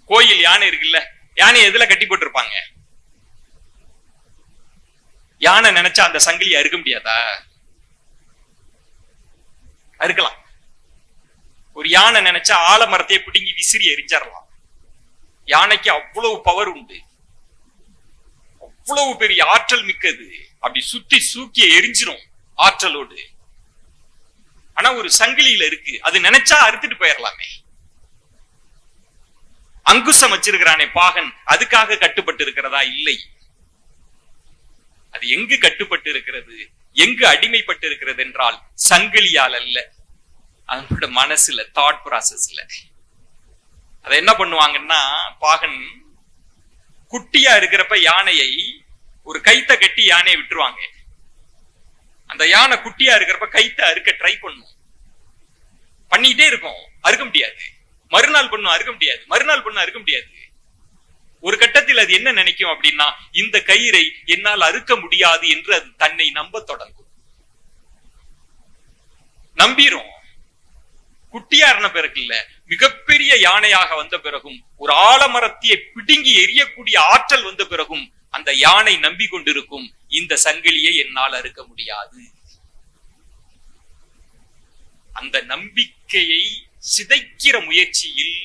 கோயில் யானை இருக்குல்ல, யானை எதுல கட்டி போட்டிருப்பாங்க? யானை நினைச்சா அந்த சங்கிலியை அறுக்க முடியாதா? அறுக்கலாம். ஒரு யானை நினைச்சா ஆலமரத்தையே பிடுங்கி விசிறி எரிஞ்சிடலாம். யானைக்கு அவ்வளவு பவர் உண்டு, அவ்வளவு பெரிய ஆற்றல் மிக்கது. அப்படி சுத்தி சூக்கிய எரிஞ்சிரும் ஆற்றலோடு. ஆனா ஒரு சங்கிலியில இருக்கு, அது நினைச்சா அறுத்துட்டு போயிடலாமே. அங்குசம் வச்சிருக்கிறானே பாகன், அதுக்காக கட்டுப்பட்டு இருக்கிறதா? இல்லை. அது எங்கு கட்டுப்பட்டு இருக்கிறது, எங்கு அடிமைப்பட்டு இருக்கிறது என்றால் சங்கிலியால் அல்ல, அவனோட மனசுல, தாட் ப்ராசஸ்ல. அதை என்ன பண்ணுவாங்கன்னா, பாகன் குட்டியா இருக்கிறப்ப யானையை ஒரு கைத்த கட்டி யானையை விட்டுருவாங்க. அந்த யானை குட்டியா இருக்கிறப்ப கைத்த அறுக்க ட்ரை பண்ணும், பண்ணிட்டே இருக்கும், அறுக்க முடியாது. மறுநாள் பண்ணும், அறுக்க முடியாது. மறுநாள் பண்ணும், அறுக்க முடியாது. ஒரு கட்டத்தில் அது என்ன நினைக்கும் அப்படின்னா, இந்த கயிறை என்னால் அறுக்க முடியாது என்று அது தன்னை நம்ப தொடங்கும். நம்பிரும். குட்டியாருன பிறகு இல்ல, மிகப்பெரிய யானையாக வந்த பிறகும், ஒரு ஆலமரத்தையை பிடுங்கி எரியக்கூடிய ஆற்றல் வந்த பிறகும் அந்த யானை நம்பி கொண்டிருக்கும், இந்த சங்கிலியை என்னால் அறுக்க முடியாது. அந்த நம்பிக்கையை சிதைக்கிற முயற்சியில்,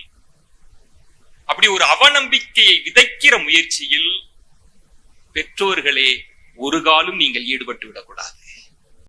அப்படி ஒரு அவநம்பிக்கையை விதைக்கிற முயற்சியில் பெற்றோர்களே ஒரு காலம் நீங்கள் ஈடுபட்டு விடக்கூடாது.